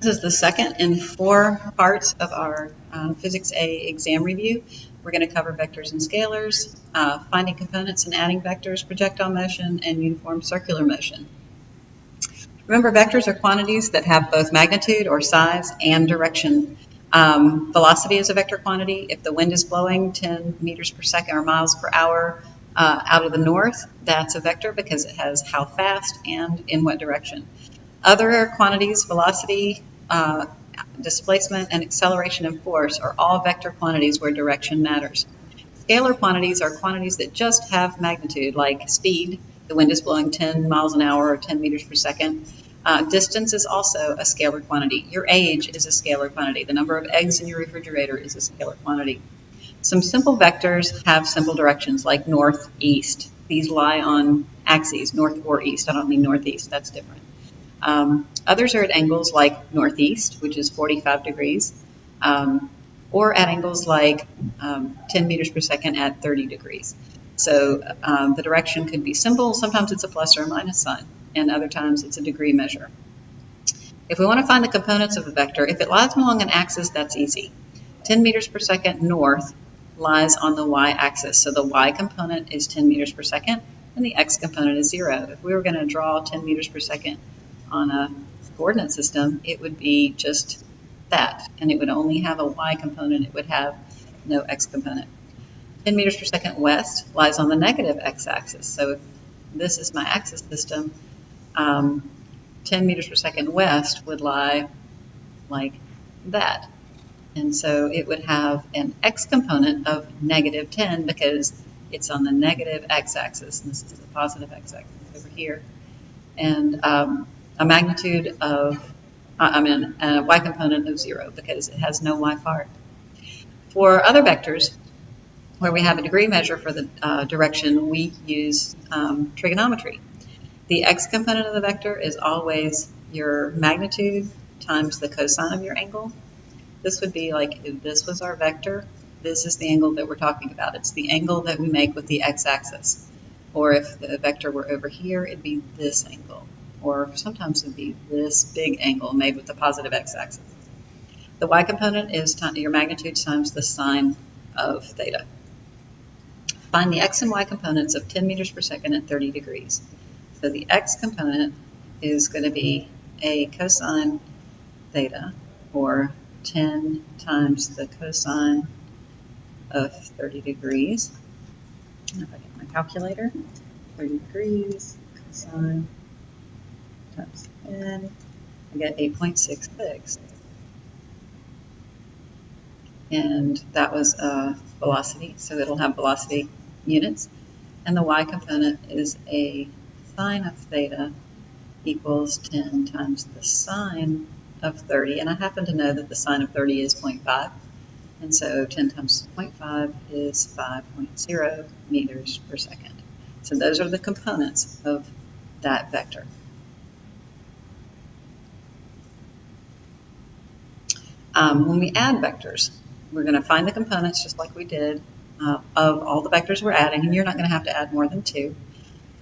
This is the second in 4 parts of our Physics A exam review. We're going to cover vectors and scalars, finding components and adding vectors, projectile motion, and uniform circular motion. Remember, vectors are quantities that have both magnitude or size and direction. Velocity is a vector quantity. If the wind is blowing 10 meters per second or miles per hour out of the north, that's a vector because it has how fast and in what direction. Other quantities, velocity, displacement, and acceleration and force are all vector quantities where direction matters. Scalar quantities are quantities that just have magnitude, like speed. The wind is blowing 10 miles an hour or 10 meters per second. Distance is also a scalar quantity. Your age is a scalar quantity. The number of eggs in your refrigerator is a scalar quantity. Some simple vectors have simple directions, like north, east. These lie on axes, north or east. I don't mean northeast, that's different. Others are at angles like northeast, which is 45 degrees, or at angles like 10 meters per second at 30 degrees. So the direction could be simple. Sometimes it's a plus or a minus sign, and other times it's a degree measure. If we want to find the components of a vector, if it lies along an axis, that's easy. 10 meters per second north lies on the y-axis, so the y component is 10 meters per second, and the x component is 0. If we were going to draw 10 meters per second on a coordinate system, it would be just that, and it would only have a y component. It would have no x component. 10 meters per second west lies on the negative x-axis. So if this is my axis system, 10 meters per second west would lie like that. And so it would have an x component of negative 10 because it's on the negative x-axis, and this is the positive x-axis over here. And a magnitude of, a y component of 0 because it has no y part. For other vectors, where we have a degree measure for the direction, we use trigonometry. The x component of the vector is always your magnitude times the cosine of your angle. This would be like if this was our vector, this is the angle that we're talking about. It's the angle that we make with the x-axis. Or if the vector were over here, it'd be this angle. Or sometimes it'd be this big angle made with the positive x-axis. The y component is your magnitude times the sine of theta. Find the x and y components of 10 meters per second at 30 degrees. So the x component is going to be a cosine theta, or 10 times the cosine of 30 degrees. And if I get my calculator, 30 degrees, cosine times 10, I get 8.66. And that was velocity, so it'll have velocity units. And the y component is a sine of theta equals 10 times the sine of 30. And I happen to know that the sine of 30 is 0.5. And so 10 times 0.5 is 5.0 meters per second. So those are the components of that vector. When we add vectors, we're going to find the components just like we did of all the vectors we're adding, and you're not going to have to add more than 2.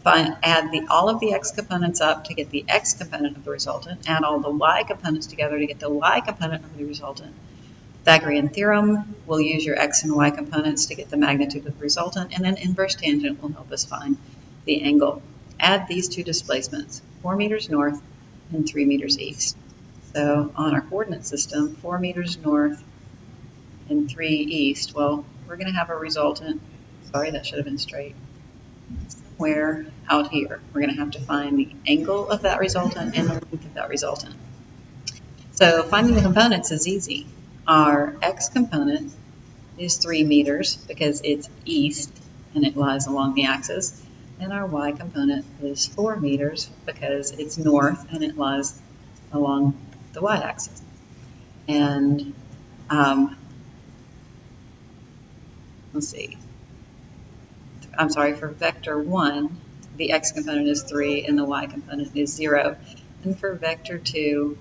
Add all of the x components up to get the x component of the resultant, add all the y components together to get the y component of the resultant. Pythagorean theorem will use your x and y components to get the magnitude of the resultant, and then inverse tangent will help us find the angle. Add these two displacements, 4 meters north and 3 meters east. So on our coordinate system, 4 meters north and 3 east, well, we're going to have a resultant, sorry, that should have been straight, somewhere out here. We're going to have to find the angle of that resultant and the length of that resultant. So finding the components is easy. Our x component is 3 meters because it's east and it lies along the axis. And our y component is 4 meters because it's north and it lies along the y-axis. And let's see. I'm sorry, for vector 1, the x component is 3 and the y component is 0. And for vector 2,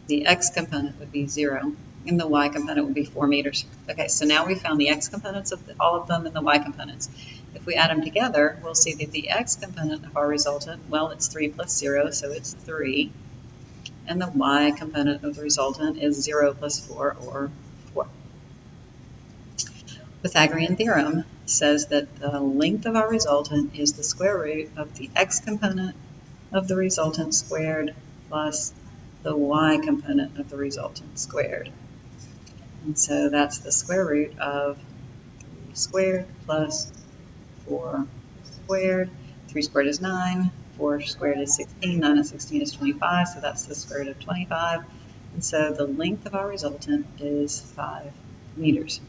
the x component would be 0 and the y component would be 4 meters. Okay, so now we found the x components of all of them and the y components. If we add them together, we'll see that the x component of our resultant, well, it's 3 plus 0, so it's 3. and the y component of the resultant is 0 plus 4, or 4. Pythagorean theorem says that the length of our resultant is the square root of the x component of the resultant squared plus the y component of the resultant squared. And so that's the square root of 3 squared plus 4 squared. 3 squared is 9, 4 squared is 16, 9 and 16 is 25, so that's the square root of 25. And so the length of our resultant is 5 meters.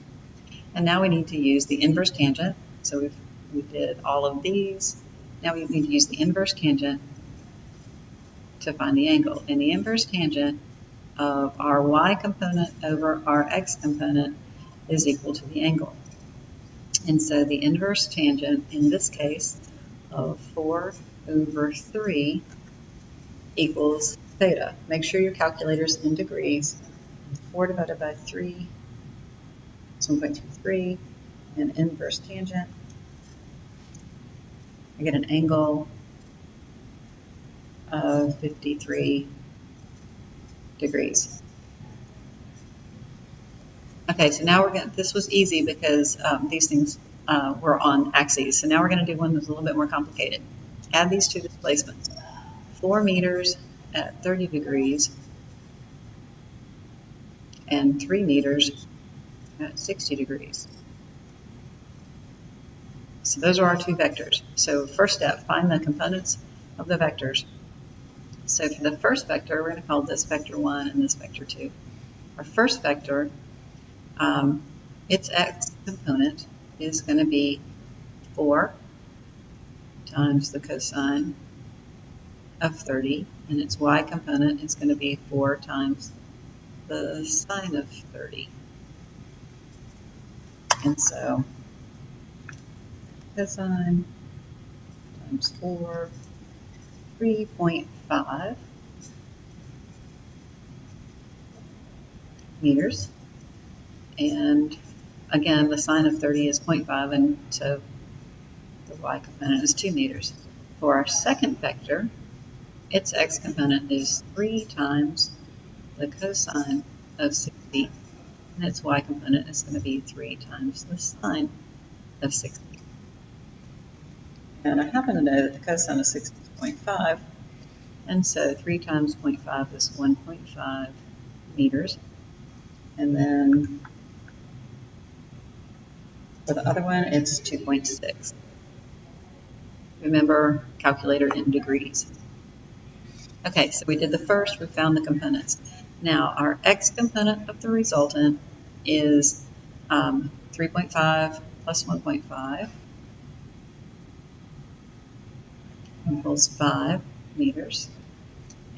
And now we need to use the inverse tangent. So we did all of these. Now we need to use the inverse tangent to find the angle. And the inverse tangent of our y component over our x component is equal to the angle. And so the inverse tangent in this case of 4 over 3 equals theta. Make sure your calculator's in degrees. 4 divided by 3 is 1.23, and inverse tangent, I get an angle of 53 degrees. Okay, so now this was easy because these things were on axes. So now we're going to do one that's a little bit more complicated. Add these two displacements. 4 meters at 30 degrees and 3 meters at 60 degrees. So those are our two vectors. So first step, find the components of the vectors. So for the first vector, we're going to call this vector 1 and this vector 2. Our first vector, its x component is going to be 4 times the cosine of 30, and its y component is going to be 4 times the sine of 30. And so cosine times 4, 3.5 meters. And again, the sine of 30 is 0.5, and so the y component is 2 meters. For our second vector, its x component is 3 times the cosine of 60, and its y component is going to be 3 times the sine of 60. And I happen to know that the cosine of 60 is 0.5, and so 3 times 0.5 is 1.5 meters. And then for the other one, it's 2.6. Remember, calculator in degrees. Okay, so we did the first, we found the components. Now, our x component of the resultant is 3.5 plus 1.5 equals 5 meters.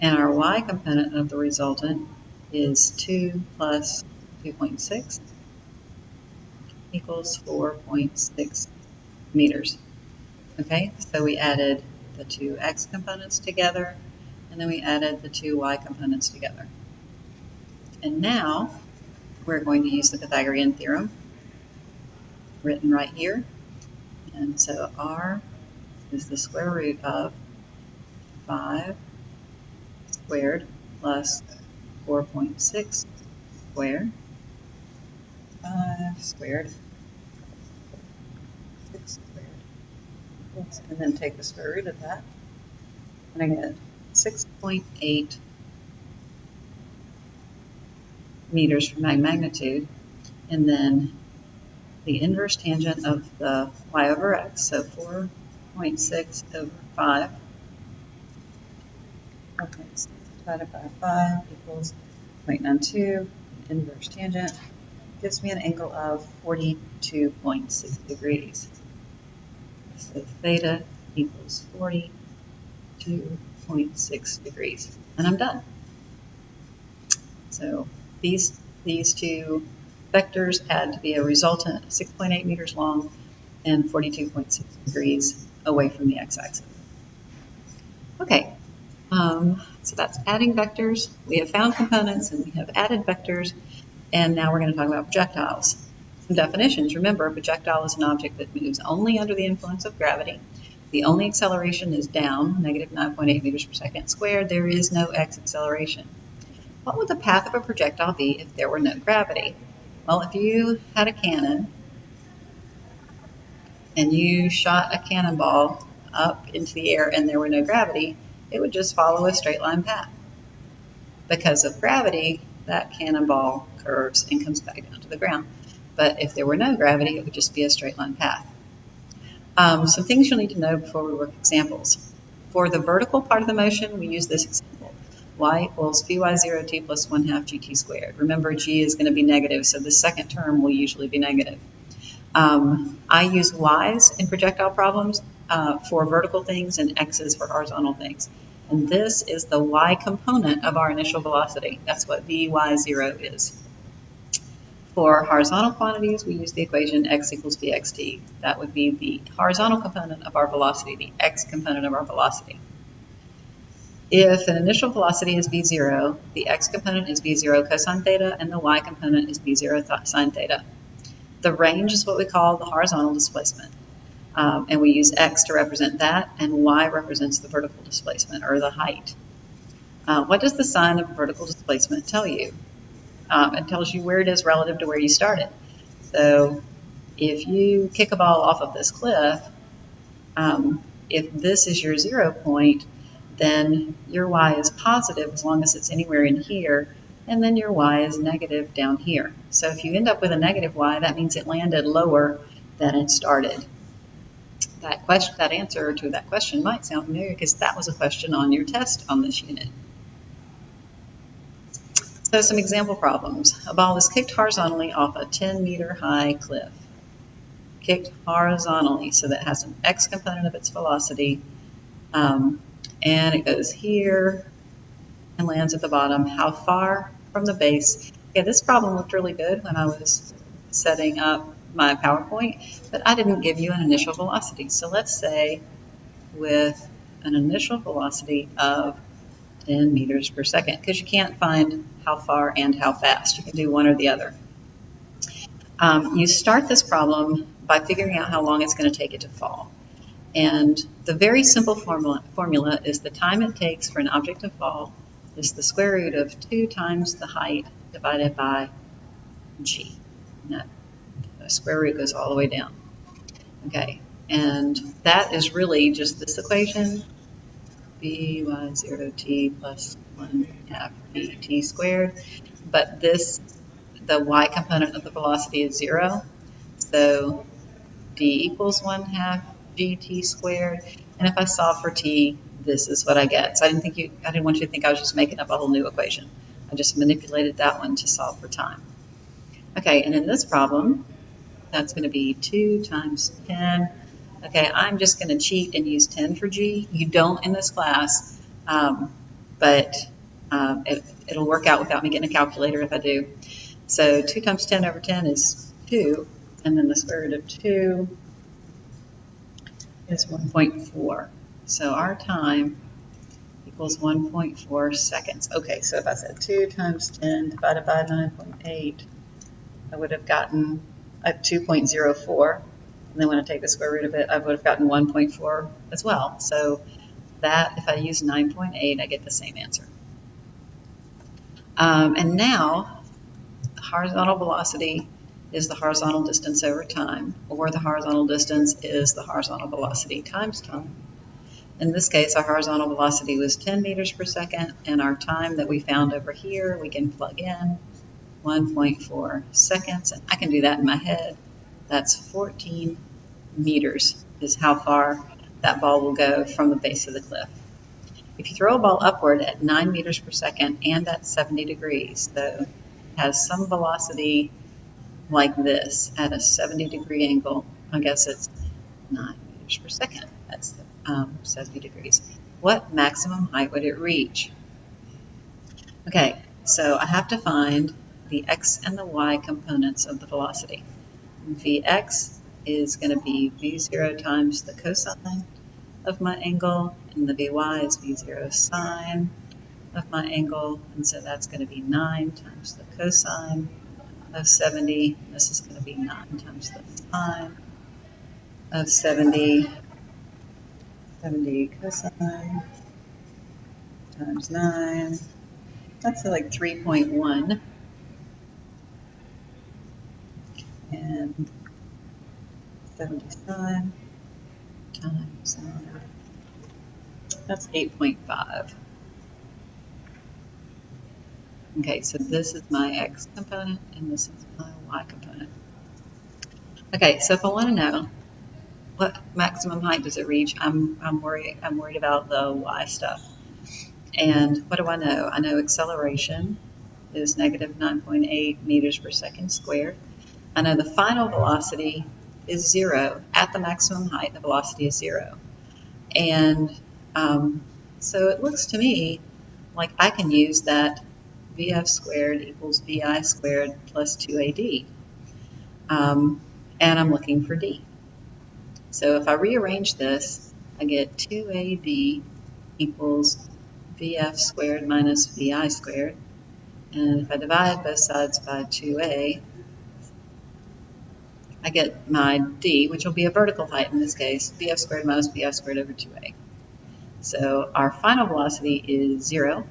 And our y component of the resultant is 2 plus 2.6 equals 4.6 meters. Okay, so we added the two x components together, and then we added the two y components together. And now we're going to use the Pythagorean theorem written right here. And so r is the square root of 5 squared plus 4.6 squared, 5 squared, 6 squared, and then take the square root of that, and I get 6.8 meters for magnitude, and then the inverse tangent of the y over x, so 4.6 over 5, 4.6 divided by 5 equals 0.92. Inverse tangent gives me an angle of 42.6 degrees. So theta equals 42.6 degrees. And I'm done. So these two vectors had to be a resultant 6.8 meters long and 42.6 degrees away from the x-axis. Okay, so that's adding vectors. We have found components and we have added vectors, and now we're going to talk about projectiles. Some definitions. Remember, a projectile is an object that moves only under the influence of gravity. The only acceleration is down, negative 9.8 meters per second squared. There is no x acceleration. what would the path of a projectile be if there were no gravity? Well, if you had a cannon and you shot a cannonball up into the air and there were no gravity, it would just follow a straight line path. Because of gravity, that cannonball curves and comes back down to the ground. But if there were no gravity, it would just be a straight line path. Some things you'll need to know before we work examples. For the vertical part of the motion, we use this example. Y equals Vy0t plus 1/2 gt squared. Remember, g is going to be negative, so the second term will usually be negative. I use y's in projectile problems for vertical things and x's for horizontal things. And this is the y component of our initial velocity. That's what Vy0 is. For horizontal quantities, we use the equation x equals vxt. That would be the horizontal component of our velocity, the x component of our velocity. If an initial velocity is v0, the x component is v0 cosine theta, and the y component is v0 sine theta. The range is what we call the horizontal displacement. And we use x to represent that, and y represents the vertical displacement, or the height. What does the sign of vertical displacement tell you? It tells you where it is relative to where you started. So if you kick a ball off of this cliff, if this is your 0 point, then your y is positive as long as it's anywhere in here, and then your y is negative down here. So if you end up with a negative y, that means it landed lower than it started. That answer to that question might sound familiar because that was a question on your test on this unit. So some example problems. A ball was kicked horizontally off a 10-meter high cliff. Kicked horizontally, so that has an x component of its velocity, and it goes here and lands at the bottom. How far from the base? Yeah, this problem looked really good when I was setting up my PowerPoint, but I didn't give you an initial velocity. So let's say with an initial velocity of 10 meters per second, because you can't find how far and how fast. You can do one or the other. You start this problem by figuring out how long it's going to take it to fall. And the very simple formula is the time it takes for an object to fall is the square root of 2 times the height divided by g. And the square root goes all the way down. Okay, and that is really just this equation, Vy0t plus 1/2 gt squared. But the y component of the velocity is 0, so d equals 1/2 gt squared. And if I solve for t, this is what I get. So I didn't want you to think I was just making up a whole new equation. I just manipulated that one to solve for time. Okay, and in this problem, that's going to be 2 times 10. Okay, I'm just going to cheat and use 10 for g. You don't in this class, but it'll work out without me getting a calculator if I do. So 2 times 10 over 10 is 2, and then the square root of 2 is 1.4. So our time equals 1.4 seconds. Okay, so if I said 2 times 10 divided by 9.8, I would have gotten a 2.04. And then when I take the square root of it, I would have gotten 1.4 as well. So that, if I use 9.8, I get the same answer. And now, the horizontal velocity is the horizontal distance over time, or the horizontal distance is the horizontal velocity times time. In this case, our horizontal velocity was 10 meters per second, and our time that we found over here, we can plug in 1.4 seconds, and I can do that in my head. That's 14 meters is how far that ball will go from the base of the cliff. If you throw a ball upward at 9 meters per second and at 70 degrees, so it has some velocity like this at a 70-degree angle, I guess it's 9 meters per second. That's 70 degrees. What maximum height would it reach? Okay, so I have to find the x and the y components of the velocity. Vx is going to be v0 times the cosine of my angle, and the vy is v0 sine of my angle, and so that's going to be 9 times the cosine of 70. This is going to be 9 times the sine of 70. 70 cosine times 9 That's like 3.1. And 75 times, that's 8.5. Okay, so this is my x component and this is my y component. Okay, so if I want to know what maximum height does it reach, I'm worried about the y stuff. And what do I know? I know acceleration is negative 9.8 meters per second squared. I know the final velocity is 0. At the maximum height, the velocity is 0. And so it looks to me like I can use that VF squared equals VI squared plus 2AD. And I'm looking for D. So if I rearrange this, I get 2AD equals VF squared minus VI squared. And if I divide both sides by 2A, I get my D, which will be a vertical height in this case, VF squared minus VI squared over 2A. So our final velocity is 0.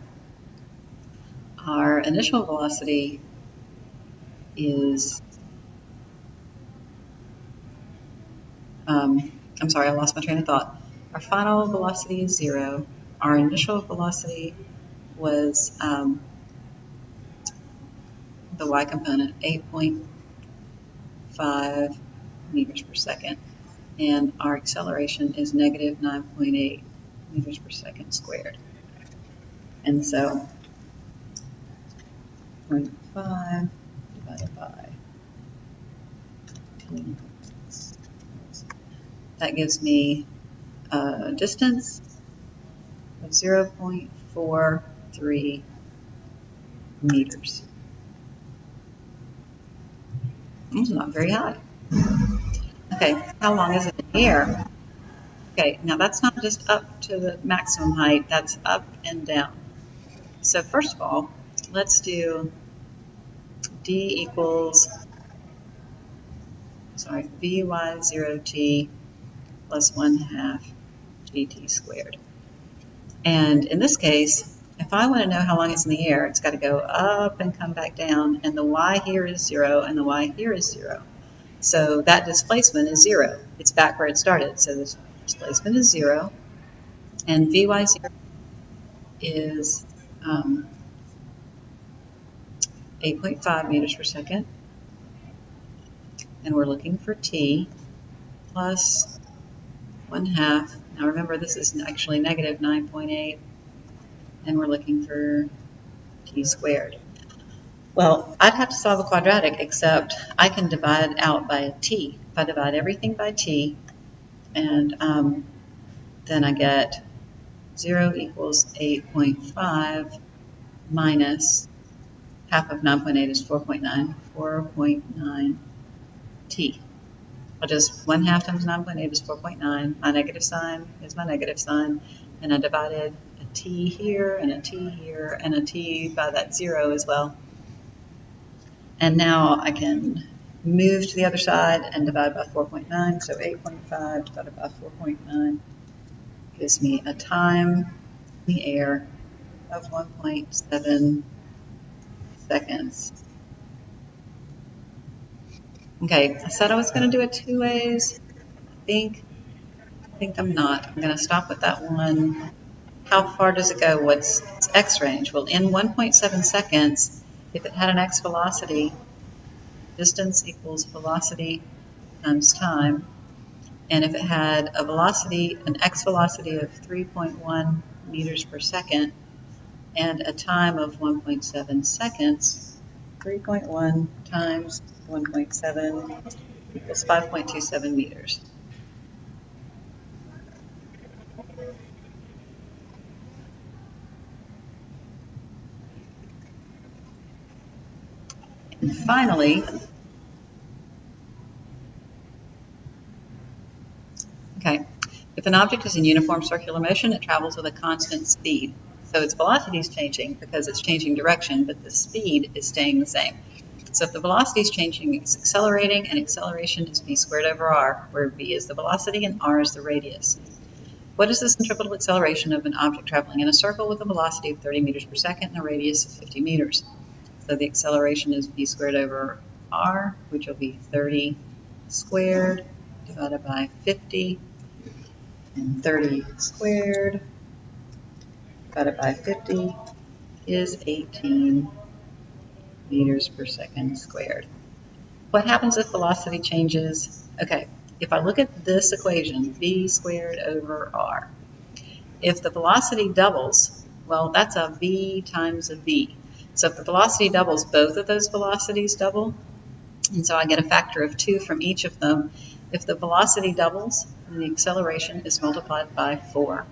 Our initial velocity is, I'm sorry, I lost my train of thought. Our final velocity is 0. Our initial velocity was the y component, 8.5 meters per second. And our acceleration is negative 9.8 meters per second squared. And so 0.5 divided by 10. That gives me a distance of 0.43 meters. It's not very high. Okay, how long is it in the air? Okay, now that's not just up to the maximum height, that's up and down. So first of all, let's do D equals, Vy0t plus 1/2 gt squared. And in this case, if I want to know how long it's in the air, it's got to go up and come back down, and the y here is 0, and the y here is 0. So that displacement is 0. It's back where it started, so this displacement is 0, and Vy0 is 8.5 meters per second, and we're looking for t plus 1/2. Now remember, this is actually negative 9.8, and we're looking for t squared. Well, I'd have to solve a quadratic, except I can divide out by a t. If I divide everything by t, and then I get 0 equals 8.5 minus half of 9.8 is 4.9, 4.9 t. I'll just 1/2 times 9.8 is 4.9. My negative sign is my negative sign, and I divided a t here and a t here and a t by that 0 as well. And now I can move to the other side and divide by 4.9. So 8.5 divided by 4.9 gives me a time in the air of 1.7 seconds. Okay, I said I was going to do it 2 ways. I think I'm not. I'm going to stop with that one. How far does it go? What's its x range? Well, in 1.7 seconds, if it had an x velocity, distance equals velocity times time. And if it had a velocity, an x velocity of 3.1 meters per second and a time of 1.7 seconds, 3.1 times 1.7 equals 5.27 meters. And finally, okay, if an object is in uniform circular motion, it travels with a constant speed. So its velocity is changing because it's changing direction, but the speed is staying the same. So if the velocity is changing, it's accelerating, and acceleration is v squared over r, where v is the velocity and r is the radius. What is the centripetal acceleration of an object traveling in a circle with a velocity of 30 meters per second and a radius of 50 meters? So the acceleration is v squared over r, which will be 30 squared divided by 50, and 30 squared divided by 50 is 18 meters per second squared. What happens if velocity changes? Okay, if I look at this equation, v squared over r, if the velocity doubles, well, that's a v times a v. So if the velocity doubles, both of those velocities double, and so I get a factor of 2 from each of them. If the velocity doubles, then the acceleration is multiplied by 4.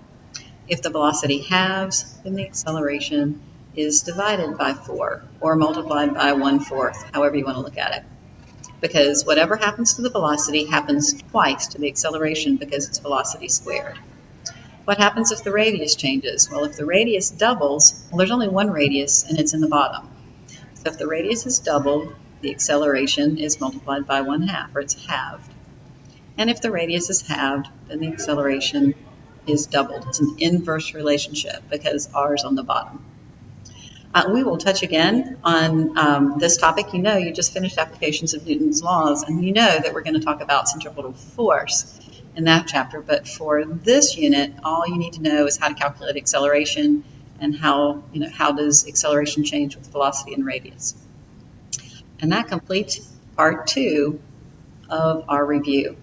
If the velocity halves, then the acceleration is divided by 4, or multiplied by 1/4, however you want to look at it. Because whatever happens to the velocity happens twice to the acceleration because it's velocity squared. What happens if the radius changes? Well, if the radius doubles, well, there's only one radius and it's in the bottom. So if the radius is doubled, the acceleration is multiplied by 1/2, or it's halved. And if the radius is halved, then the acceleration is doubled. It's an inverse relationship because r is on the bottom. We will touch again on this topic. You know, you just finished applications of Newton's laws, and you know that we're going to talk about centripetal force in that chapter. But for this unit, all you need to know is how to calculate acceleration and how does acceleration change with velocity and radius. And that completes part 2 of our review.